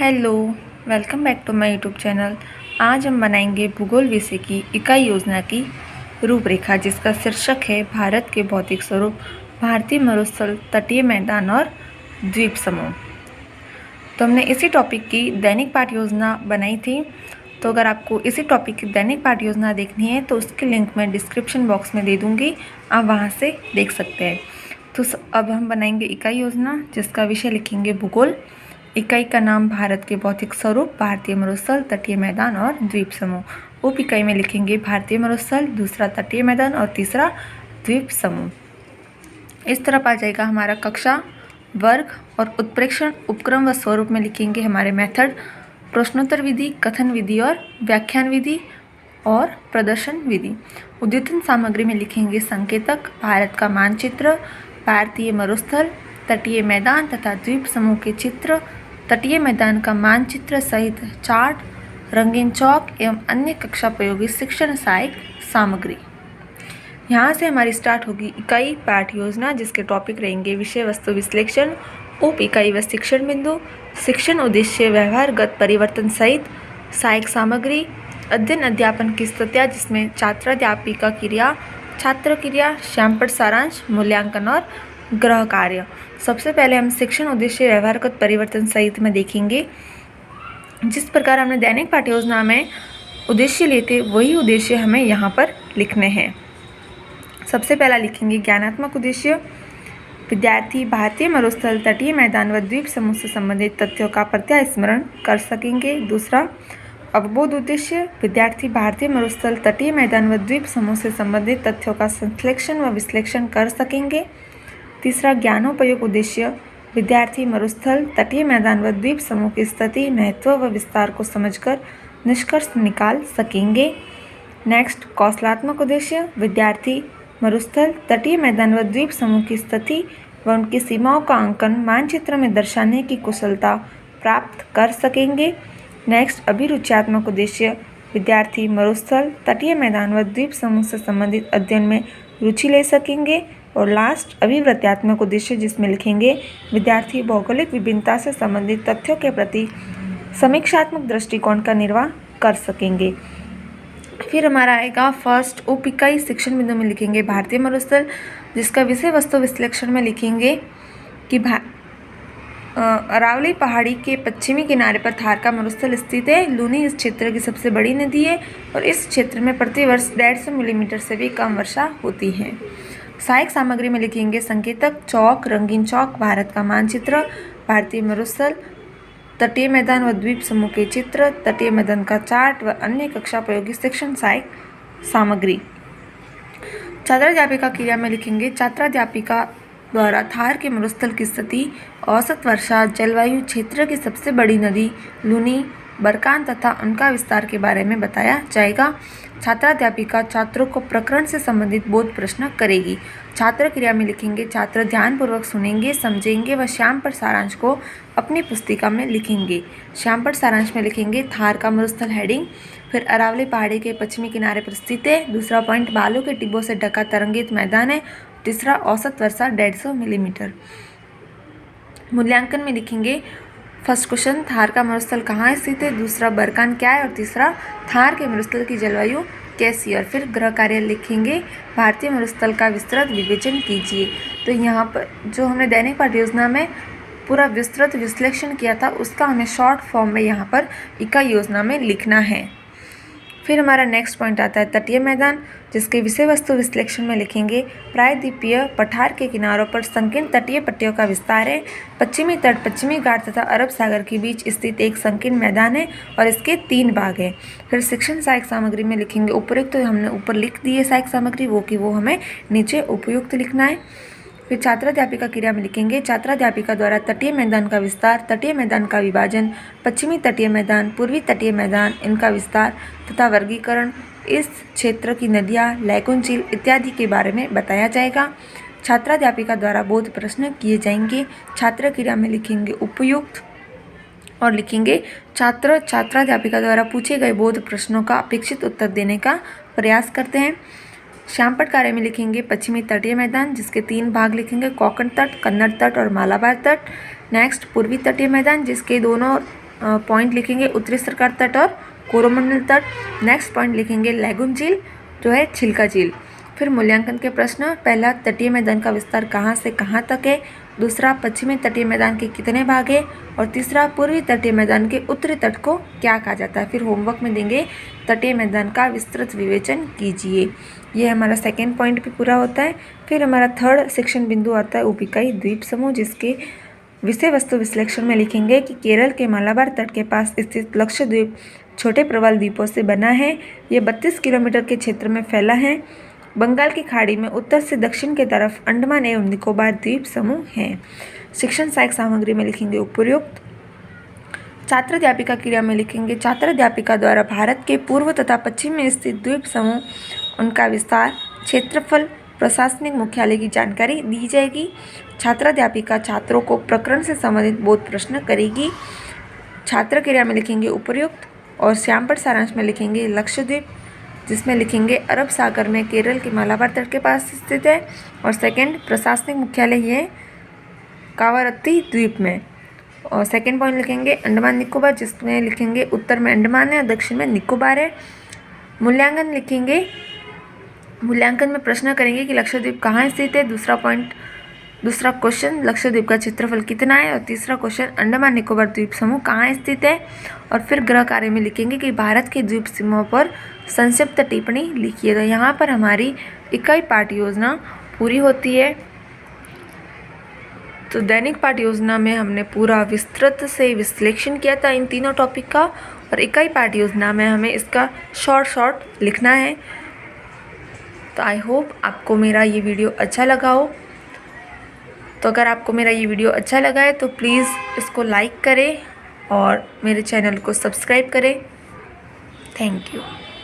Hello, welcome back to my YouTube channel. आज हम बनाएंगे भूगोल विषय की इकाई योजना की रूपरेखा, जिसका शीर्षक है भारत के भौतिक स्वरूप, भारतीय मरुस्थल, तटीय मैदान और द्वीप समूह। तो हमने इसी टॉपिक की दैनिक पाठ योजना बनाई थी। तो अगर आपको इसी टॉपिक की दैनिक पाठ योजना देखनी है तो उसकी लिंक मैं डिस्क्रिप्शन बॉक्स में दे दूँगी, आप वहाँ से देख सकते हैं। तो अब हम बनाएंगे इकाई योजना, जिसका विषय लिखेंगे भूगोल। इकाई का नाम भारत के भौतिक स्वरूप, भारतीय मरुस्थल, तटीय मैदान और द्वीप समूह। उप इकाई में लिखेंगे भारतीय मरुस्थल, दूसरा तटीय मैदान और तीसरा द्वीप समूह। इस तरफ आ जाएगा हमारा कक्षा, वर्ग और उत्प्रेक्षण। उपक्रम व स्वरूप में लिखेंगे हमारे मेथड, प्रश्नोत्तर विधि, कथन विधि और व्याख्यान विधि और प्रदर्शन विधि। उद्यतन सामग्री में लिखेंगे संकेतक, भारत का मानचित्र, भारतीय मरुस्थल, तटीय मैदान तथा द्वीप समूह के चित्र, तटीय मैदान का मानचित्र सहित चार्ट, रंगीन चौक एवं अन्य कक्षापयोगी शिक्षण सहायक सामग्री। यहाँ से हमारी स्टार्ट होगी इकाई पाठ योजना, जिसके टॉपिक रहेंगे विषय वस्तु विश्लेषण, उप इकाई व शिक्षण बिंदु, शिक्षण उद्देश्य, व्यवहारगत परिवर्तन सहित सहायक सामग्री, अध्ययन अध्यापन की स्थितियाँ, जिसमें छात्राध्यापिका क्रिया, छात्र क्रिया, श्यामपट्ट सारांश, मूल्यांकन और गृह कार्य। सबसे पहले हम शिक्षण उद्देश्य, व्यवहारगत परिवर्तन सहित में देखेंगे। जिस प्रकार हमने दैनिक पाठ योजना में उद्देश्य लिए थे, वही उद्देश्य हमें यहाँ पर लिखने हैं। सबसे पहला लिखेंगे ज्ञानात्मक उद्देश्य, विद्यार्थी भारतीय मरुस्थल, तटीय मैदान व द्वीप समूह से संबंधित तथ्यों का प्रत्यास्मरण कर सकेंगे। दूसरा अवबोध उद्देश्य, विद्यार्थी भारतीय मरुस्थल, तटीय मैदान व द्वीप समूह से संबंधित तथ्यों का संश्लेषण व विश्लेषण कर सकेंगे। तीसरा ज्ञानोपयोग उद्देश्य, विद्यार्थी मरुस्थल, तटीय मैदान व द्वीप समूह की स्थिति, महत्व व विस्तार को समझकर निष्कर्ष निकाल सकेंगे। नेक्स्ट कौशलात्मक उद्देश्य, विद्यार्थी मरुस्थल, तटीय मैदान व द्वीप समूह की स्थिति व उनकी सीमाओं का अंकन मानचित्र में दर्शाने की कुशलता प्राप्त कर सकेंगे। नेक्स्ट अभिरुच्यात्मक उद्देश्य, विद्यार्थी मरुस्थल, तटीय मैदान व द्वीप समूह से संबंधित अध्ययन में रुचि ले सकेंगे। और लास्ट अभिवृत्त्यात्मक उद्देश्य, जिसमें लिखेंगे विद्यार्थी भौगोलिक विभिन्नता से संबंधित तथ्यों के प्रति समीक्षात्मक दृष्टिकोण का निर्वाह कर सकेंगे। फिर हमारा आएगा फर्स्ट उप इकाई, शिक्षण बिंदु में लिखेंगे भारतीय मरुस्थल, जिसका विषय वस्तु विश्लेषण में लिखेंगे कि अरावली पहाड़ी के पश्चिमी किनारे पर थार का मरुस्थल स्थित है। लूनी इस क्षेत्र की सबसे बड़ी नदी है और इस क्षेत्र में प्रतिवर्ष 150 मिलीमीटर से भी कम वर्षा होती है। सहायक सामग्री में लिखेंगे संकेतक, चौक, रंगीन चौक, भारत का मानचित्र, भारतीय मरुस्थल, तटीय मैदान व द्वीप समूह के चित्र, तटीय मैदान का चार्ट व अन्य कक्षापयोगी शिक्षण सहायक सामग्री। छात्राध्यापिका क्रिया में लिखेंगे छात्राध्यापिका द्वारा थार के मरुस्थल की स्थिति, औसत वर्षा, जलवायु, क्षेत्र की सबसे बड़ी नदी लूनी, बरकान तथा उनका विस्तार के बारे में बताया जाएगा। छात्राध्यापिका छात्रों को प्रकरण से संबंधित बोध प्रश्न करेगी। छात्र क्रिया में लिखेंगे छात्र ध्यानपूर्वक सुनेंगे, समझेंगे व श्यामपट्ट सारांश को अपनी पुस्तिका में लिखेंगे। श्यामपट्ट सारांश में लिखेंगे थार का मरुस्थल हेडिंग, फिर अरावली पहाड़ी के पश्चिमी किनारे पर स्थित है। दूसरा पॉइंट बालू के टिब्बों से ढका तरंगित मैदान है। तीसरा औसत वर्षा 150 मिलीमीटर। मूल्यांकन में लिखेंगे फर्स्ट क्वेश्चन, थार का मरुस्थल कहाँ स्थित है, दूसरा बरकान क्या है और तीसरा थार के मरुस्थल की जलवायु कैसी है। और फिर गृह कार्य लिखेंगे भारतीय मरुस्थल का विस्तृत विवेचन कीजिए। तो यहाँ पर जो हमने दैनिक पाठ योजना में पूरा विस्तृत विश्लेषण किया था, उसका हमें शॉर्ट फॉर्म में यहाँ पर इकाई योजना में लिखना है। फिर हमारा नेक्स्ट पॉइंट आता है तटीय मैदान, जिसके विषय वस्तु विश्लेषण में लिखेंगे प्रायद्वीपीय पठार के किनारों पर संकीर्ण तटीय पट्टियों का विस्तार है। पश्चिमी तट, पश्चिमी घाट तथा अरब सागर के बीच स्थित एक संकीर्ण मैदान है और इसके 3 भाग हैं। फिर शिक्षण सहायक सामग्री में लिखेंगे उपयुक्त, तो हमने ऊपर लिख दी है सहायक सामग्री, वो हमें नीचे उपयुक्त लिखना है। फिर छात्राध्यापिका क्रिया में लिखेंगे छात्राध्यापिका द्वारा तटीय मैदान का विस्तार, तटीय मैदान का विभाजन, पश्चिमी तटीय मैदान, पूर्वी तटीय मैदान, इनका विस्तार तथा वर्गीकरण, इस क्षेत्र की नदियाँ, लैगून झील इत्यादि के बारे में बताया जाएगा। छात्राध्यापिका द्वारा बोध प्रश्न किए जाएंगे। छात्र क्रिया में लिखेंगे उपयुक्त और लिखेंगे छात्राध्यापिका द्वारा पूछे गए बोध प्रश्नों का अपेक्षित उत्तर देने का प्रयास करते हैं। श्यामपट्ट कार्य में लिखेंगे पश्चिमी तटीय मैदान, जिसके 3 भाग लिखेंगे कोंकण तट, कन्नड़ तट और मालाबार तट। नेक्स्ट पूर्वी तटीय मैदान, जिसके दोनों पॉइंट लिखेंगे उत्तरी सरकार तट और कोरोमंडल तट। नेक्स्ट पॉइंट लिखेंगे लैगून झील जो है छिलका झील। फिर मूल्यांकन के प्रश्न, पहला तटीय मैदान का विस्तार कहाँ से कहाँ तक है, दूसरा पश्चिमी तटीय मैदान के कितने भाग हैं, और तीसरा पूर्वी तटीय मैदान के उत्तरी तट को क्या कहा जाता है। फिर होमवर्क में देंगे तटीय मैदान का विस्तृत विवेचन कीजिए। ये हमारा सेकेंड पॉइंट भी पूरा होता है। फिर हमारा थर्ड सेक्शन बिंदु आता है उप इकाई द्वीप समूह, जिसके विषय वस्तु विश्लेषण में लिखेंगे कि केरल के मालाबार तट के पास स्थित लक्षद्वीप छोटे प्रवाल द्वीपों से बना है। ये 32 किलोमीटर के क्षेत्र में फैला है। बंगाल की खाड़ी में उत्तर से दक्षिण की तरफ अंडमान एवं निकोबार द्वीप समूह हैं। शिक्षण सहायक सामग्री में लिखेंगे उपयुक्त। छात्र अध्यापिका क्रिया में लिखेंगे छात्र अध्यापिका द्वारा भारत के पूर्व तथा पश्चिम में स्थित द्वीप समूह, उनका विस्तार, क्षेत्रफल, प्रशासनिक मुख्यालय की जानकारी दी जाएगी। छात्र अध्यापिका छात्रों को प्रकरण से संबंधित बोध प्रश्न करेगी। छात्र क्रिया में लिखेंगे उपयुक्त। और श्यामपट सारांश में लिखेंगे लक्षद्वीप, जिसमें लिखेंगे अरब सागर में केरल के मालाबार तट के पास स्थित है। और सेकंड प्रशासनिक मुख्यालय ये कावारत्ती द्वीप में। और सेकंड पॉइंट लिखेंगे अंडमान निकोबार, जिसमें लिखेंगे उत्तर में अंडमान है और दक्षिण में निकोबार है। मूल्यांकन लिखेंगे, मूल्यांकन में प्रश्न करेंगे कि लक्षद्वीप कहाँ स्थित है। दूसरा क्वेश्चन लक्षद्वीप का क्षेत्रफल कितना है, और तीसरा क्वेश्चन अंडमान निकोबार द्वीप समूह कहाँ स्थित है। और फिर गृह कार्य में लिखेंगे कि भारत के द्वीप समूह पर संक्षिप्त टिप्पणी लिखिए। तो यहाँ पर हमारी इकाई पाठ योजना पूरी होती है। तो दैनिक पाठ योजना में हमने पूरा विस्तृत से विश्लेषण किया था इन तीनों टॉपिक का, और इकाई पाठ योजना में हमें इसका शॉर्ट लिखना है। तो आई होप आपको मेरा ये वीडियो अच्छा लगा हो। तो अगर आपको मेरा ये वीडियो अच्छा लगा है तो प्लीज़ इसको लाइक करें और मेरे चैनल को सब्सक्राइब करें। Thank you.